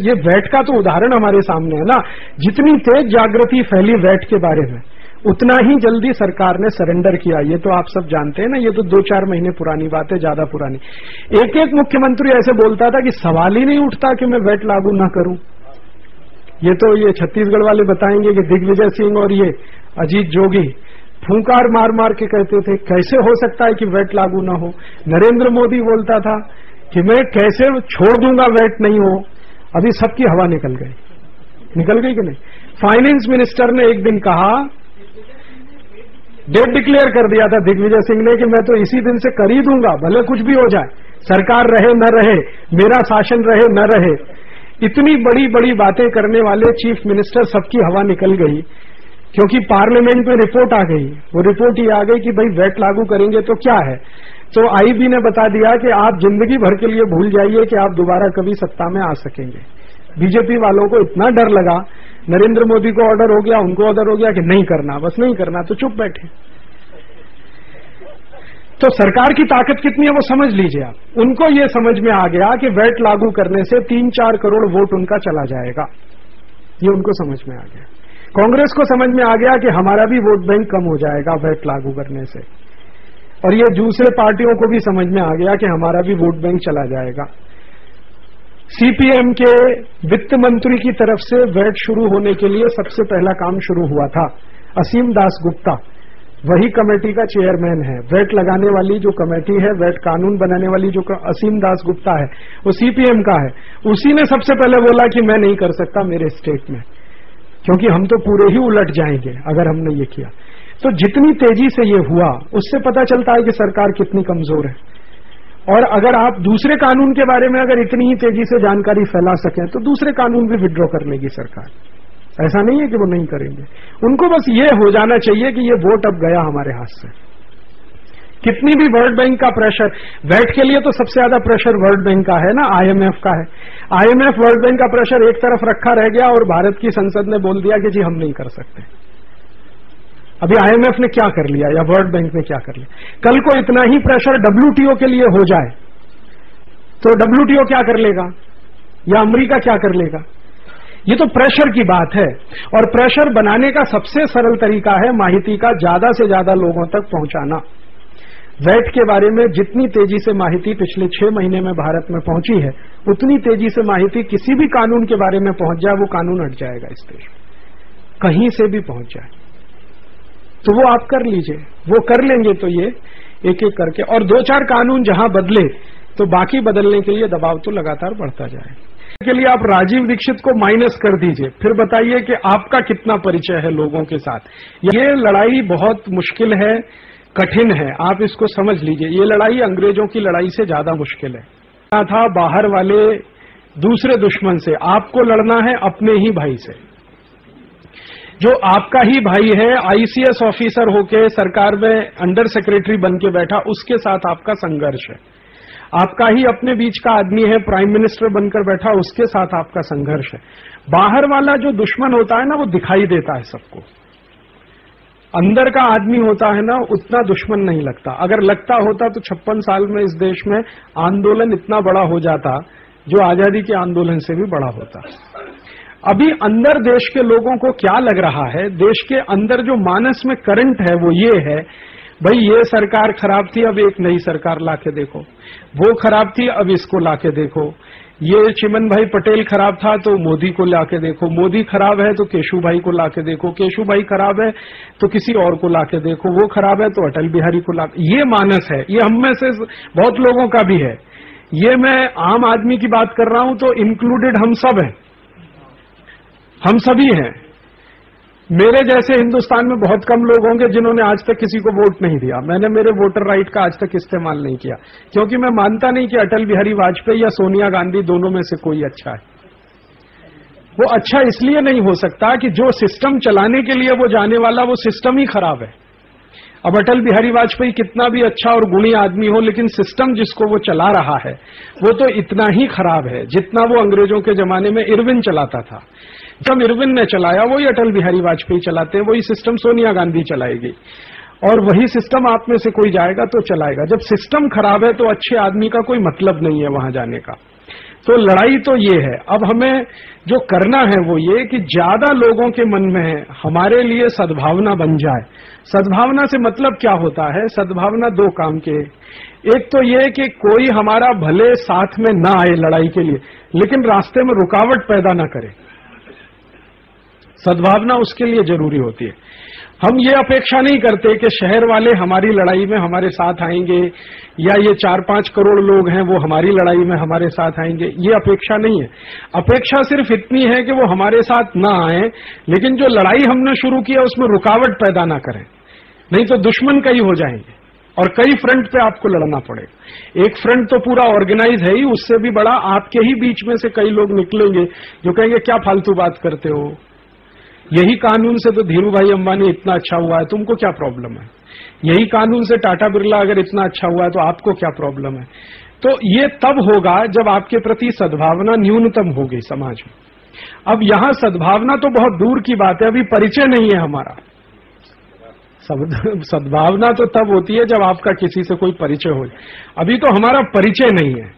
ये वैट का तो उदाहरण हमारे सामने है ना। जितनी तेज जागृति फैली वैट के बारे में, उतना ही जल्दी सरकार ने सरेंडर किया। ये तो आप सब जानते हैं ना, ये तो 2-4 महीने पुरानी बात है, ज्यादा पुरानी। एक एक मुख्यमंत्री ऐसे बोलता था कि सवाल ही नहीं उठता कि मैं वैट लागू ना करूं। ये तो ये छत्तीसगढ़ वाले बताएंगे कि दिग्विजय सिंह और ये अजीत जोगी फूंकार मार मार के कहते थे कैसे हो सकता है कि वैट लागू ना हो। नरेंद्र मोदी बोलता था कि मैं कैसे छोड़ दूंगा वैट नहीं हो। अभी सबकी हवा निकल गई कि नहीं। फाइनेंस मिनिस्टर ने एक दिन कहा, डेट डिक्लेयर कर दिया था दिग्विजय सिंह ने कि मैं तो इसी दिन से कर ही दूंगा, भले कुछ भी हो जाए, सरकार रहे न रहे, मेरा शासन रहे न रहे। इतनी बड़ी बड़ी बातें करने वाले चीफ मिनिस्टर सबकी हवा निकल गई, क्योंकि पार्लियामेंट में रिपोर्ट आ गई। वो रिपोर्ट ये आ गई कि भाई वैट लागू करेंगे तो क्या है। तो आईबी ने बता दिया कि आप जिंदगी भर के लिए भूल जाइए कि आप दोबारा कभी सत्ता में आ सकेंगे। बीजेपी वालों को इतना डर लगा, नरेंद्र मोदी को ऑर्डर हो गया, उनको ऑर्डर हो गया कि नहीं करना, बस नहीं करना, तो चुप बैठे। तो सरकार की ताकत कितनी है वो समझ लीजिए आप। उनको ये समझ में आ गया कि वैट लागू करने से 3-4 करोड़ वोट उनका चला जाएगा, ये उनको समझ में आ गया। कांग्रेस को समझ में आ गया कि हमारा भी वोट बैंक कम हो जाएगा वैट लागू करने से, और ये दूसरे पार्टियों को भी समझ में आ गया कि हमारा भी वोट बैंक चला जाएगा। सीपीएम के वित्त मंत्री की तरफ से वैट शुरू होने के लिए सबसे पहला काम शुरू हुआ था। असीम दास गुप्ता वही कमेटी का चेयरमैन है। वैट लगाने वाली जो कमेटी है, वैट कानून बनाने वाली जो असीम दास गुप्ता है, वो सीपीएम का है। उसी ने सबसे पहले बोला कि मैं नहीं कर सकता मेरे स्टेट में, क्योंकि हम तो पूरे ही उलट जाएंगे अगर हमने ये किया। तो जितनी तेजी से ये हुआ, उससे पता चलता है कि सरकार कितनी कमजोर है। और अगर आप दूसरे कानून के बारे में अगर इतनी ही तेजी से जानकारी फैला सकें तो दूसरे कानून भी विड्रॉ कर लेगी सरकार। ऐसा नहीं है कि वो नहीं करेंगे। उनको बस ये हो जाना चाहिए कि ये वोट अब गया हमारे हाथ से। कितनी भी वर्ल्ड बैंक का प्रेशर, वैट के लिए तो सबसे ज्यादा प्रेशर वर्ल्ड बैंक का है ना, आईएमएफ का है। आईएमएफ वर्ल्ड बैंक का प्रेशर एक तरफ रखा रह गया और भारत की संसद ने बोल दिया कि जी हम नहीं कर सकते। अभी आईएमएफ ने क्या कर लिया या वर्ल्ड बैंक ने क्या कर लिया। कल को इतना ही प्रेशर डब्ल्यूटीओ के लिए हो जाए तो डब्ल्यूटीओ क्या कर लेगा या अमेरिका क्या कर लेगा। ये तो प्रेशर की बात है, और प्रेशर बनाने का सबसे सरल तरीका है माहिती का ज्यादा से ज्यादा लोगों तक पहुंचाना। वैट के बारे में जितनी तेजी से माहिती पिछले 6 महीने में भारत में पहुंची है, उतनी तेजी से माहिती किसी भी कानून के बारे में पहुंच जाए, वो कानून हट जाएगा इस देश में, कहीं से भी पहुंच जाए। तो वो आप कर लीजिए, वो कर लेंगे तो ये एक एक करके, और 2-4 कानून जहां बदले तो बाकी बदलने के लिए दबाव तो लगातार बढ़ता जाए। के लिए आप राजीव दीक्षित को माइनस कर दीजिए, फिर बताइए कि आपका कितना परिचय है लोगों के साथ। ये लड़ाई बहुत मुश्किल है, कठिन है, आप इसको समझ लीजिए। ये लड़ाई अंग्रेजों की लड़ाई से ज्यादा मुश्किल है। था बाहर वाले दूसरे दुश्मन से, आपको लड़ना है अपने ही भाई से। जो आपका ही भाई है, आईसीएस ऑफिसर होके सरकार में अंडर सेक्रेटरी बन के बैठा, उसके साथ आपका संघर्ष है। आपका ही अपने बीच का आदमी है, प्राइम मिनिस्टर बनकर बैठा, उसके साथ आपका संघर्ष है। बाहर वाला जो दुश्मन होता है ना, वो दिखाई देता है सबको। अंदर का आदमी होता है ना, उतना दुश्मन नहीं लगता। अगर लगता होता तो 56 साल में इस देश में आंदोलन इतना बड़ा हो जाता जो आजादी के आंदोलन से भी बड़ा होता। अभी अंदर देश के लोगों को क्या लग रहा है, देश के अंदर जो मानस में करंट है वो ये है, भाई ये सरकार खराब थी, अब एक नई सरकार लाके देखो। वो खराब थी, अब इसको लाके देखो। ये चिमन भाई पटेल खराब था तो मोदी को लाके देखो। मोदी खराब है तो केशु भाई को लाके देखो। केशु भाई खराब है तो किसी और को लाके देखो। वो खराब है तो अटल बिहारी को लाके। ये मानस है, ये हम में से बहुत लोगों का भी है। ये मैं आम आदमी की बात कर रहा हूं तो इंक्लूडेड हम सब हैं, हम सभी हैं। मेरे जैसे हिंदुस्तान में बहुत कम लोग होंगे जिन्होंने आज तक किसी को वोट नहीं दिया। मैंने मेरे वोटर राइट का आज तक इस्तेमाल नहीं किया, क्योंकि मैं मानता नहीं कि अटल बिहारी वाजपेयी या सोनिया गांधी दोनों में से कोई अच्छा है। वो अच्छा इसलिए नहीं हो सकता कि जो सिस्टम चलाने के लिए वो जाने वाला वो सिस्टम ही खराब है। अब अटल बिहारी वाजपेयी कितना भी अच्छा और गुणी आदमी हो, लेकिन सिस्टम जिसको वो चला रहा है वो तो इतना ही खराब है जितना वो अंग्रेजों के जमाने में इरविन चलाता था। जब इरविन ने चलाया वही अटल बिहारी वाजपेयी चलाते हैं, वही सिस्टम सोनिया गांधी चलाएगी, और वही सिस्टम आप में से कोई जाएगा तो चलाएगा। जब सिस्टम खराब है तो अच्छे आदमी का कोई मतलब नहीं है वहां जाने का। तो लड़ाई तो ये है। अब हमें जो करना है वो ये कि ज्यादा लोगों के मन में हमारे लिए सद्भावना बन जाए। सद्भावना से मतलब क्या होता है? सद्भावना दो काम के, एक तो ये कि कोई हमारा भले साथ में ना आए लड़ाई के लिए, लेकिन रास्ते में रुकावट पैदा ना करे। सद्भावना उसके लिए जरूरी होती है। हम ये अपेक्षा नहीं करते कि शहर वाले हमारी लड़ाई में हमारे साथ आएंगे, या ये 4-5 करोड़ लोग हैं वो हमारी लड़ाई में हमारे साथ आएंगे, ये अपेक्षा नहीं है। अपेक्षा सिर्फ इतनी है कि वो हमारे साथ ना आए, लेकिन जो लड़ाई हमने शुरू किया उसमें रुकावट पैदा ना करें, नहीं तो दुश्मन कई हो जाएंगे और कई फ्रंट पे आपको लड़ना पड़ेगा। एक फ्रंट तो पूरा ऑर्गेनाइज है ही, उससे भी बड़ा आपके ही बीच में से कई लोग निकलेंगे जो कहेंगे क्या फालतू बात करते हो, यही कानून से तो धीरू भाई अंबानी इतना अच्छा हुआ है, तुमको क्या प्रॉब्लम है? यही कानून से टाटा बिरला अगर इतना अच्छा हुआ है तो आपको क्या प्रॉब्लम है? तो ये तब होगा जब आपके प्रति सद्भावना न्यूनतम होगी समाज में। अब यहां सद्भावना तो बहुत दूर की बात है, अभी परिचय नहीं है हमारा। सद्भावना तो तब होती है जब आपका किसी से कोई परिचय हो, अभी तो हमारा परिचय नहीं है।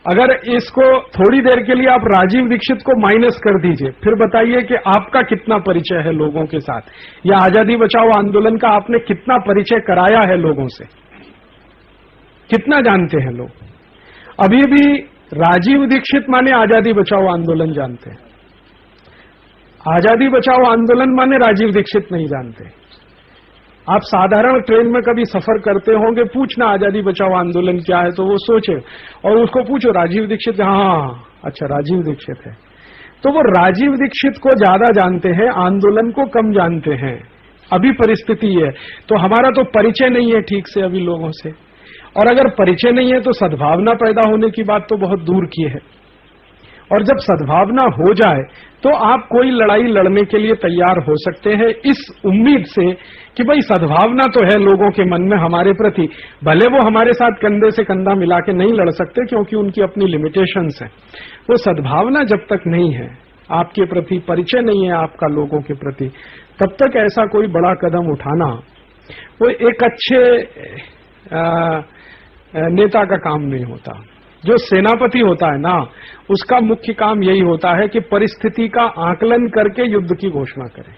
अगर इसको थोड़ी देर के लिए आप राजीव दीक्षित को माइनस कर दीजिए, फिर बताइए कि आपका कितना परिचय है लोगों के साथ, या आजादी बचाओ आंदोलन का आपने कितना परिचय कराया है लोगों से, कितना जानते हैं लोग? अभी भी राजीव दीक्षित माने आजादी बचाओ आंदोलन जानते हैं, आजादी बचाओ आंदोलन माने राजीव दीक्षित नहीं जानते। आप साधारण ट्रेन में कभी सफर करते होंगे, पूछना आजादी बचाओ आंदोलन क्या है, तो वो सोचे और उसको पूछो राजीव दीक्षित, हाँ अच्छा राजीव दीक्षित है, तो वो राजीव दीक्षित को ज्यादा जानते हैं, आंदोलन को कम जानते हैं। अभी परिस्थिति है, तो हमारा तो परिचय नहीं है ठीक से अभी लोगों से, और अगर परिचय नहीं है तो सद्भावना पैदा होने की बात तो बहुत दूर की है। और जब सद्भावना हो जाए तो आप कोई लड़ाई लड़ने के लिए तैयार हो सकते हैं, इस उम्मीद से कि भाई सद्भावना तो है लोगों के मन में हमारे प्रति, भले वो हमारे साथ कंधे से कंधा मिला के नहीं लड़ सकते क्योंकि उनकी अपनी लिमिटेशंस हैं। वो सद्भावना जब तक नहीं है, आपके प्रति परिचय नहीं है आपका लोगों के प्रति, तब तक ऐसा कोई बड़ा कदम उठाना वो एक अच्छे नेता का काम नहीं होता। जो सेनापति होता है ना, उसका मुख्य काम यही होता है कि परिस्थिति का आकलन करके युद्ध की घोषणा करें।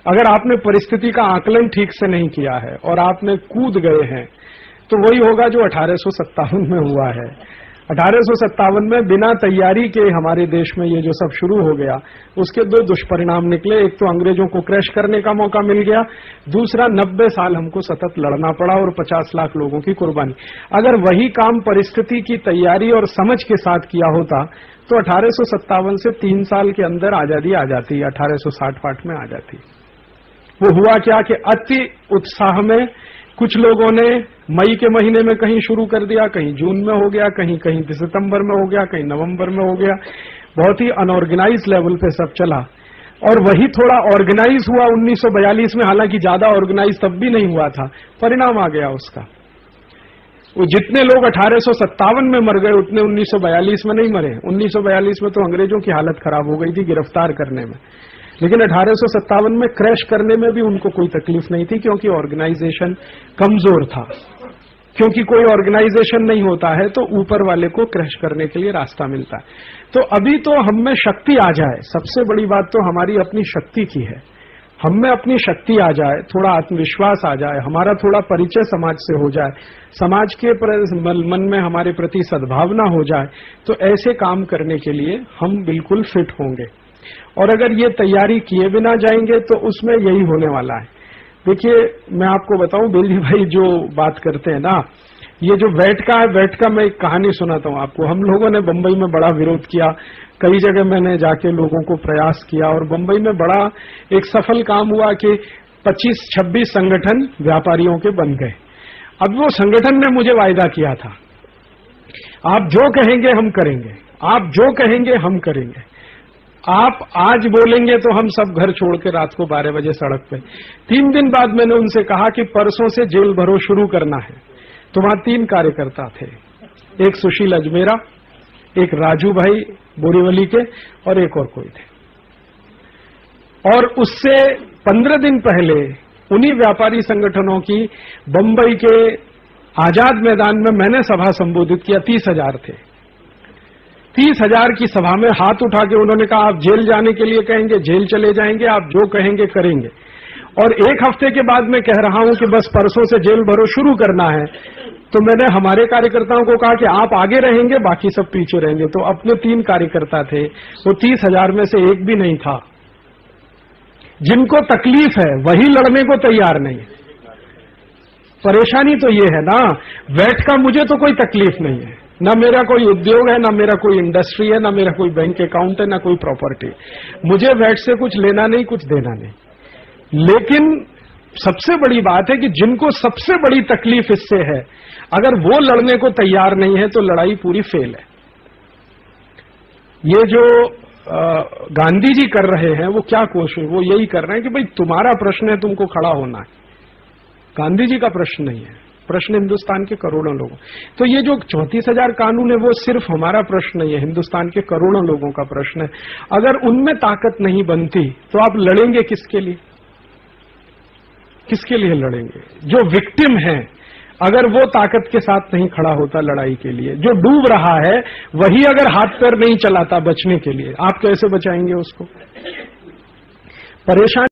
अगर आपने परिस्थिति का आकलन ठीक से नहीं किया है और आपने कूद गए हैं, तो वही होगा जो 1857 में हुआ है। 1857 में बिना तैयारी के हमारे देश में ये जो सब शुरू हो गया, उसके दो दुष्परिणाम निकले। एक तो अंग्रेजों को क्रैश करने का मौका मिल गया, दूसरा 90 साल हमको सतत लड़ना पड़ा और 50 लाख लोगों की कुर्बानी। अगर वही काम परिस्थिति की तैयारी और समझ के साथ किया होता तो 1857 से 3 साल के अंदर आजादी आ जाती, 1860 में आ जाती। वो हुआ क्या कि अति उत्साह में कुछ लोगों ने मई के महीने में कहीं शुरू कर दिया, कहीं जून में हो गया, कहीं कहीं सितंबर में हो गया, कहीं नवंबर में हो गया। बहुत ही अनऑर्गेनाइज लेवल पे सब चला, और वही थोड़ा ऑर्गेनाइज हुआ 1942 में, हालांकि ज्यादा ऑर्गेनाइज तब भी नहीं हुआ था। परिणाम आ गया उसका, वो जितने लोग 1857 में मर गए उतने 1942 में नहीं मरे। 1942 में तो अंग्रेजों की हालत खराब हो गई थी गिरफ्तार करने में, लेकिन 1857 में क्रैश करने में भी उनको कोई तकलीफ नहीं थी, क्योंकि ऑर्गेनाइजेशन कमजोर था। क्योंकि कोई ऑर्गेनाइजेशन नहीं होता है तो ऊपर वाले को क्रैश करने के लिए रास्ता मिलता है। तो अभी तो हम में शक्ति आ जाए, सबसे बड़ी बात तो हमारी अपनी शक्ति की है। हम में अपनी शक्ति आ जाए, थोड़ा आत्मविश्वास आ जाए, हमारा थोड़ा परिचय समाज से हो जाए, समाज के मन में हमारे प्रति सद्भावना हो जाए, तो ऐसे काम करने के लिए हम बिल्कुल फिट होंगे। और अगर ये तैयारी किए बिना जाएंगे तो उसमें यही होने वाला है। देखिए, मैं आपको बताऊं, बेली भाई जो बात करते हैं ना, ये जो वैट का है, वैट का मैं एक कहानी सुनाता हूं आपको। हम लोगों ने बंबई में बड़ा विरोध किया, कई जगह मैंने जाके लोगों को प्रयास किया, और बंबई में बड़ा एक सफल काम हुआ कि 25-26 संगठन व्यापारियों के बन गए। अब वो संगठन ने मुझे वायदा किया था, आप जो कहेंगे हम करेंगे, आप जो कहेंगे हम करेंगे, आप आज बोलेंगे तो हम सब घर छोड़ के रात को 12 बजे सड़क पे। 3 दिन बाद मैंने उनसे कहा कि परसों से जेल भरो शुरू करना है। तो वहां 3 कार्यकर्ता थे, एक सुशील अजमेरा, एक राजू भाई बोरीवली के, और एक और कोई थे। और उससे 15 दिन पहले उन्हीं व्यापारी संगठनों की बंबई के आजाद मैदान में मैंने सभा संबोधित किया, 30,000 थे। 30,000 की सभा में हाथ उठा के उन्होंने कहा आप जेल जाने के लिए कहेंगे जेल चले जाएंगे, आप जो कहेंगे करेंगे। और एक हफ्ते के बाद मैं कह रहा हूं कि बस परसों से जेल भरो शुरू करना है, तो मैंने हमारे कार्यकर्ताओं को कहा कि आप आगे रहेंगे, बाकी सब पीछे रहेंगे। तो अपने 3 कार्यकर्ता थे, वो 30,000 में से एक भी नहीं था। जिनको तकलीफ है वही लड़ने को तैयार नहीं है। परेशानी तो ये है ना, वैट का मुझे तो कोई तकलीफ नहीं है, ना मेरा कोई उद्योग है, ना मेरा कोई इंडस्ट्री है, ना मेरा कोई बैंक अकाउंट है, ना कोई प्रॉपर्टी। मुझे वैट से कुछ लेना नहीं, कुछ देना नहीं। लेकिन सबसे बड़ी बात है कि जिनको सबसे बड़ी तकलीफ इससे है, अगर वो लड़ने को तैयार नहीं है तो लड़ाई पूरी फेल है। ये जो गांधी जी कर रहे हैं वो क्या कोशिश, वो यही कर रहे हैं कि भाई तुम्हारा प्रश्न है, तुमको खड़ा होना है। गांधी जी का प्रश्न नहीं है, प्रश्न हिंदुस्तान के करोड़ों लोगों। तो ये जो 34,000 कानून है वो सिर्फ हमारा प्रश्न नहीं है, हिंदुस्तान के करोड़ों लोगों का प्रश्न है। अगर उनमें ताकत नहीं बनती तो आप लड़ेंगे किसके लिए? किसके लिए लड़ेंगे? जो विक्टिम है, अगर वो ताकत के साथ नहीं खड़ा होता लड़ाई के लिए, जो डूब रहा है वही अगर हाथ पैर नहीं चलाता बचने के लिए, आप कैसे बचाएंगे उसको? परेशान